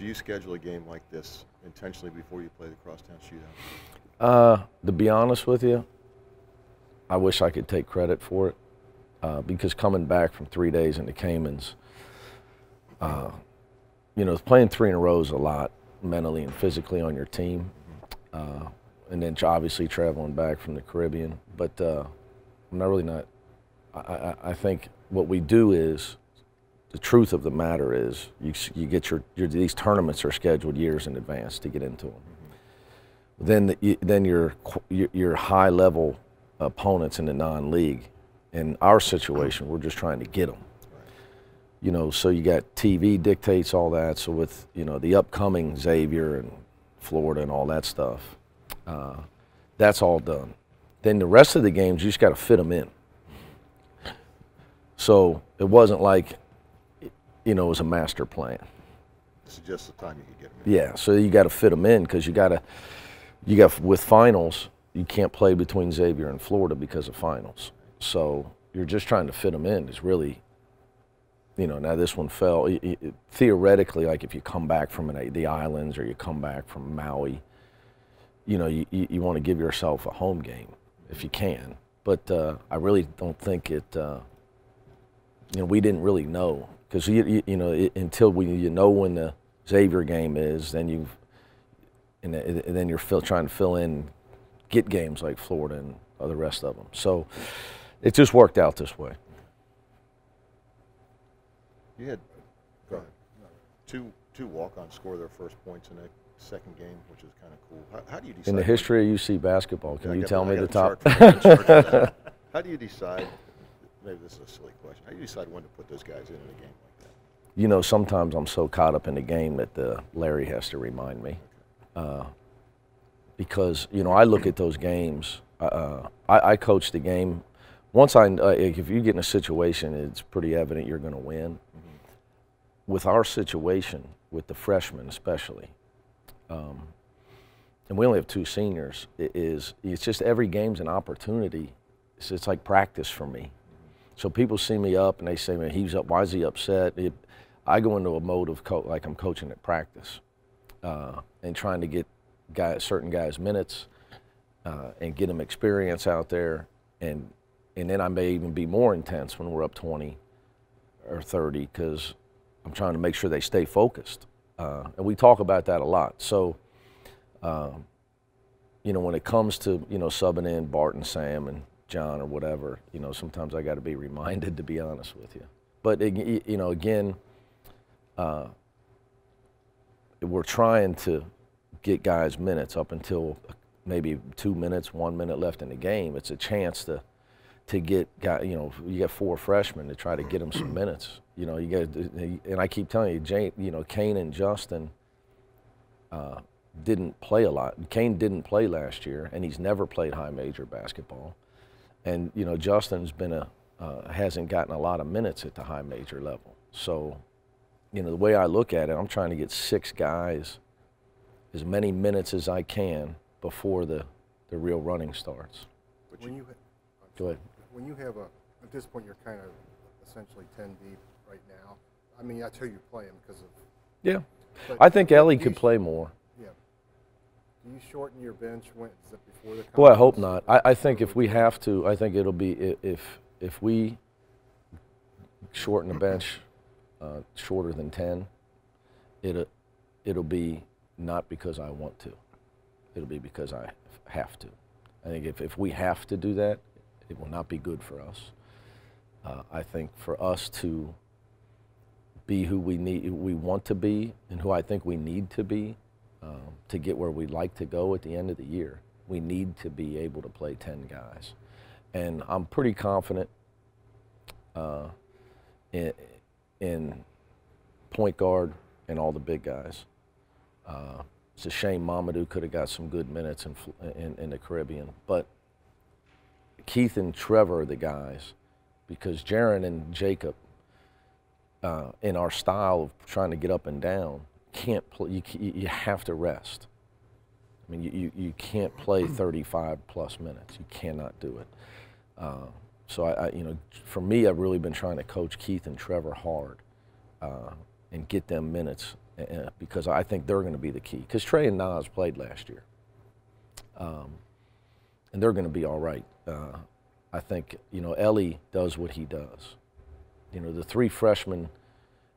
Do you schedule a game like this intentionally before you play the crosstown shootout? To be honest with you, I wish I could take credit for it because coming back from 3 days in the Caymans, you know, playing 3 in a row is a lot mentally and physically on your team. And then obviously traveling back from the Caribbean. But I'm not really not. I think what we do is, the truth of the matter is, you get these tournaments are scheduled years in advance to get into them. Then your high level opponents in the non-league. In our situation, we're just trying to get them. You know, so you got TV dictates all that. So with, you know, the upcoming Xavier and Florida and all that stuff, that's all done. Then the rest of the games, you just got to fit them in. So it wasn't like, you know, it was a master plan. This is just the time you could get them in. Yeah, so you got to fit them in because you got with finals, you can't play between Xavier and Florida because of finals. So you're just trying to fit them in. It's really, you know, now this one fell. Theoretically, like if you come back from the islands or you come back from Maui, you know, you want to give yourself a home game if you can. But I really don't think it, you know, we didn't really know. Because, you know, until you know when the Xavier game is, then then you're trying to fill in, get games like Florida and the rest of them. So it just worked out this way. You had two walk-ons score their first points in the second game, which is kind of cool. How do you decide? In the history of UC basketball, can you tell me the top? How do you decide? Maybe this is a silly question. How do you decide when to put those guys in a game like that? You know, sometimes I'm so caught up in the game that Larry has to remind me. Because, you know, I look at those games. I coach the game. Once if you get in a situation, it's pretty evident you're going to win. With our situation, with the freshmen especially, and we only have 2 seniors, it's just every game's an opportunity. It's like practice for me. So people see me up and they say, man, he's up, why is he upset? I go into a mode of like I'm coaching at practice and trying to get certain guys minutes and get them experience out there. And then I may even be more intense when we're up 20 or 30 because I'm trying to make sure they stay focused. And we talk about that a lot. So, you know, when it comes to, you know, subbing in Bart and Sam and John or whatever, you know, sometimes I got to be reminded, to be honest with you. But, you know, again, we're trying to get guys minutes up until maybe 2 minutes, 1 minute left in the game. It's a chance to get guys, you know, you got 4 freshmen to try to get them some minutes. You know, you got, and I keep telling you, you know, Kane and Justin didn't play a lot. Kane didn't play last year, and he's never played high major basketball. And, you know, Justin's been hasn't gotten a lot of minutes at the high major level. So, you know, the way I look at it, I'm trying to get 6 guys as many minutes as I can before the real running starts. Go ahead. When you have at this point, you're kind of essentially 10 deep right now. I mean, that's who you're playing because of. Yeah. I think Ellie could play more. Yeah. Do you shorten your bench is it before the conference? Boy, I hope not. I think if we have to, I think it'll be if we shorten the bench shorter than 10, it'll be not because I want to. It'll be because I have to. I think if we have to do that, it will not be good for us. I think for us to be who we want to be, and who I think we need to be, to get where we'd like to go at the end of the year, we need to be able to play 10 guys. And I'm pretty confident in point guard and all the big guys. It's a shame Mamadou could have got some good minutes in the Caribbean, but Keith and Trevor are the guys, because Jaron and Jacob, in our style of trying to get up and down, can't play. You have to rest. I mean, you can't play 35 plus minutes. You cannot do it. So you know, for me, I've really been trying to coach Keith and Trevor hard and get them minutes. because I think they're going to be the key. Because Trey and Nas played last year, and they're going to be all right. I think, you know, Ellie does what he does. You know, the three freshmen,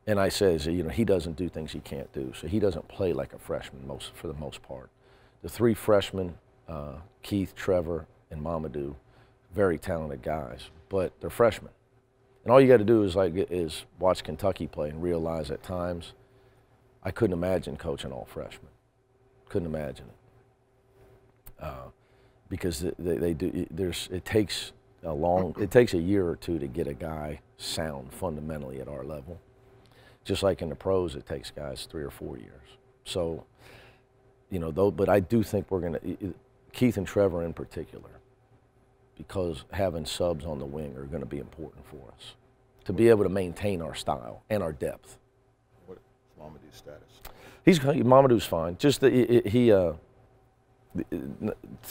and I says, you know, he doesn't do things he can't do, so he doesn't play like a freshman for the most part. The three freshmen, Keith, Trevor, and Mamadou, very talented guys, but they're freshmen. And all you got to do is watch Kentucky play and realize at times I couldn't imagine coaching all freshmen. Couldn't imagine it. Because they do. It takes a year or two to get a guy sound fundamentally at our level. Just like in the pros, it takes guys 3 or 4 years. So, you know, but I do think we're going to, Keith and Trevor in particular, because having subs on the wing are going to be important for us to be able to maintain our style and our depth. What is Mamadou's status? Mamadou's fine. Just to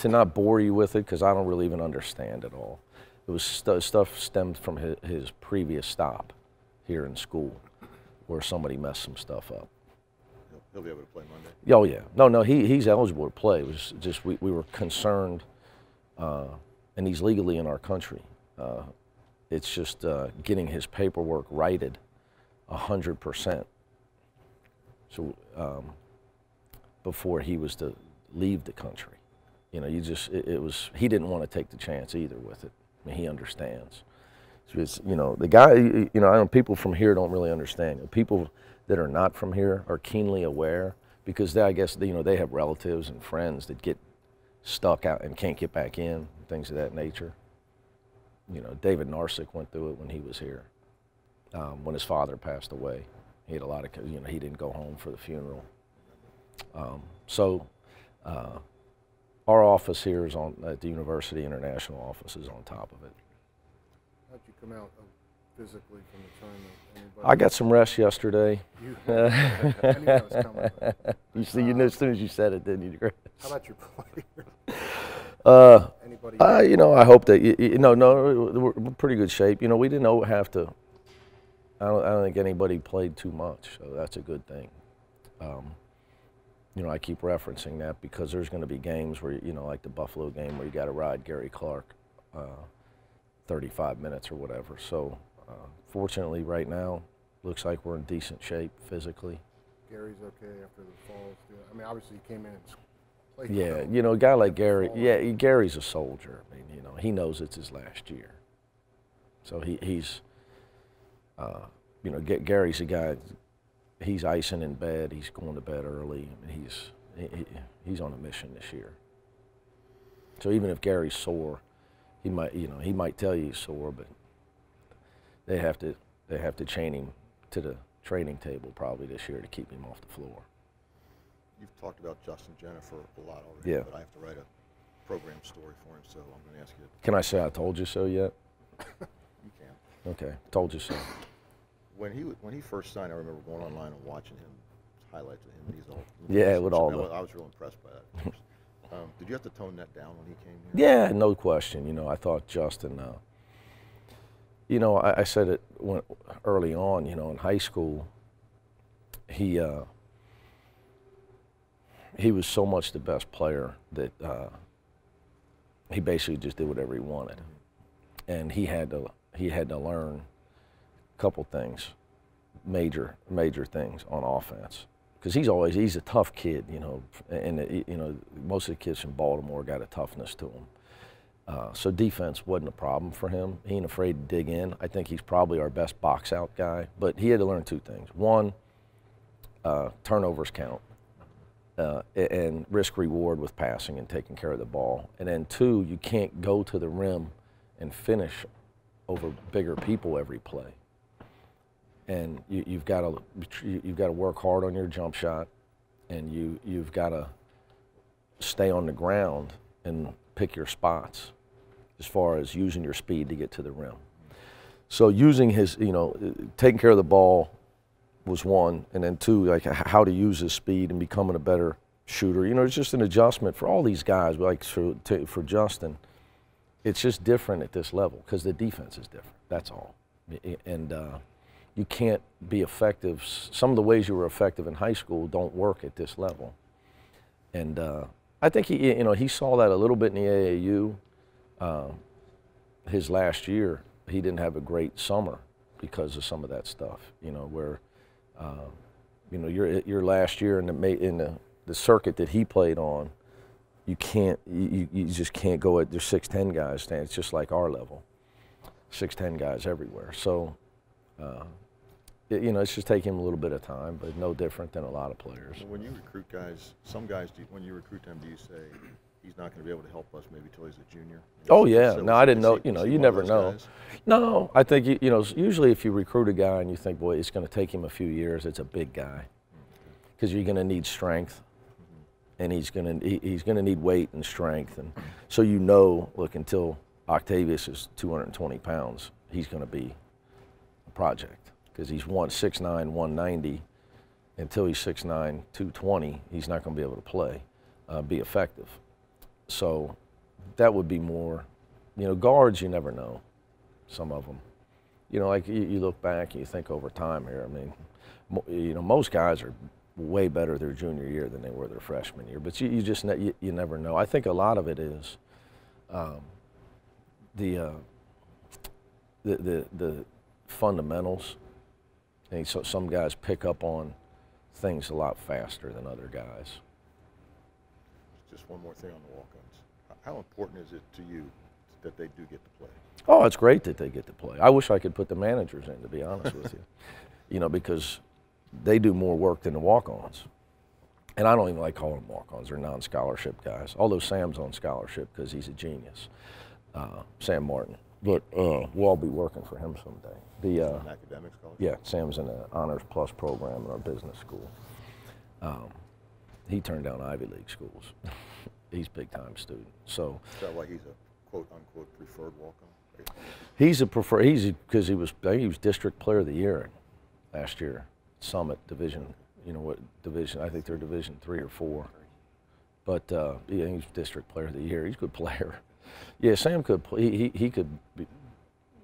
not bore you with it, because I don't really even understand it all. It was stuff stemmed from his previous stop here in school, where somebody messed some stuff up. He'll be able to play Monday? Oh, yeah. No, he's eligible to play. It was just we were concerned, and he's legally in our country. It's just getting his paperwork righted 100%. So before he was to leave the country. You know, he didn't want to take the chance either with it. I mean, he understands. So it's, you know, the guy, you know, I know people from here don't really understand. People that are not from here are keenly aware, because I guess, you know, they have relatives and friends that get stuck out and can't get back in, things of that nature. You know, David Narsick went through it when he was here. When his father passed away, he had a lot of, you know, he didn't go home for the funeral. Our office here is at the university, international office is on top of it. How'd you come out physically from the tournament? I got some rest yesterday. I knew that was coming. You knew as soon as you said it, didn't you, Chris? How about your players? Anybody? You know, I hope that, we're in pretty good shape. You know, we didn't have to, I don't think anybody played too much, so that's a good thing. You know, I keep referencing that because there's going to be games where, you know, like the Buffalo game where you got to ride Gary Clark 35 minutes or whatever. So, fortunately, right now, looks like we're in decent shape physically. Gary's okay after the falls. I mean, obviously, he came in and played. Yeah, you know, a guy like Gary, Gary's a soldier. I mean, you know, he knows it's his last year. So he's, you know, Gary's a guy. He's icing in bed. He's going to bed early. He's on a mission this year. So even if Gary's sore, he might tell you he's sore, but they have to chain him to the training table probably this year to keep him off the floor. You've talked about Justin Jennifer a lot already, yeah. But I have to write a program story for him, so I'm going to ask you. Can I say I told you so yet? You can. Okay, told you so. When he first signed, I remember going online and watching him, highlights of him. He's all with all I was real impressed by that. Did you have to tone that down when he came here? Yeah, no question. You know, I thought Justin. You know, I said it early on. You know, in high school, he was so much the best player that he basically just did whatever he wanted, and he had to learn a couple things, major things on offense, because he's a tough kid, you know, and you know, most of the kids from Baltimore got a toughness to them. So defense wasn't a problem for him. He ain't afraid to dig in. I think he's probably our best box out guy, but he had to learn two things. One, turnovers count, and risk reward with passing and taking care of the ball. And then two, you can't go to the rim and finish over bigger people every play. And you've got to work hard on your jump shot, and you've got to stay on the ground and pick your spots as far as using your speed to get to the rim. So using his, you know, taking care of the ball was one, and then two, like how to use his speed and becoming a better shooter. You know, it's just an adjustment for all these guys. Like for Justin, it's just different at this level because the defense is different. That's all. And you can't be effective. Some of the ways you were effective in high school don't work at this level. And I think he saw that a little bit in the AAU. His last year, he didn't have a great summer because of some of that stuff. Where your last year in the circuit that he played on, you just can't go at. There's 6'10" guys. It's just like our level, 6'10" guys everywhere. So. It's just taking him a little bit of time, but no different than a lot of players. When you recruit guys, some guys, when you recruit them, do you say he's not going to be able to help us maybe till he's a junior? Oh yeah, no, I didn't know. You never know. Guys? No, I think usually if you recruit a guy and you think, boy, it's going to take him a few years, it's a big guy, because you're going to need strength, and he's going to need weight and strength, and so look, until Octavius is 220 pounds, he's going to be a project. Because he's 6'9", 190. Until he's 6'9", 220, he's not going to be able to play, be effective. So that would be more, guards, you never know, some of them. Like you look back and you think over time here, I mean, most guys are way better their junior year than they were their freshman year. But you just never know. I think a lot of it is the fundamentals. And so some guys pick up on things a lot faster than other guys. Just one more thing on the walk-ons. How important is it to you that they do get to play? Oh, it's great that they get to play. I wish I could put the managers in, to be honest with you. Because they do more work than the walk-ons. And I don't even like calling them walk-ons. They're non-scholarship guys. Although Sam's on scholarship because he's a genius, Sam Martin. But we'll all be working for him someday. An academic scholarship? Yeah, Sam's in the Honors Plus program in our business school. He turned down Ivy League schools. He's a big-time student. So is that why he's a quote-unquote preferred walk-on? Because he was district player of the year last year, Summit Division. What division? I think they're Division 3 or 4. But yeah, he's district player of the year. He's a good player. Yeah, Sam could play. He could be.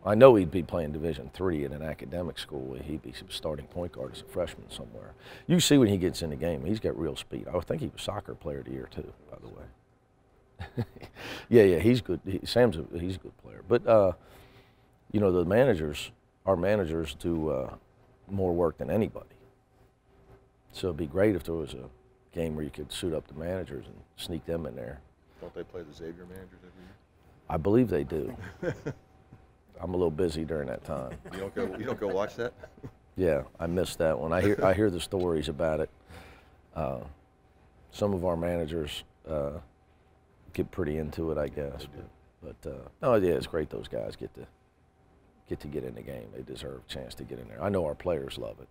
I know he'd be playing Division 3 in an academic school. He'd be starting point guard as a freshman somewhere. You see when he gets in the game, he's got real speed. I think he was soccer player of the year too, by the way. yeah, he's good. He's a good player. But the managers, our managers do more work than anybody. So it'd be great if there was a game where you could suit up the managers and sneak them in there. Don't they play the Xavier managers every year? I believe they do. I'm a little busy during that time. You don't go watch that? Yeah, I missed that one. I hear the stories about it. Some of our managers get pretty into it, I guess. But no, yeah, it's great those guys get to get in the game. They deserve a chance to get in there. I know our players love it.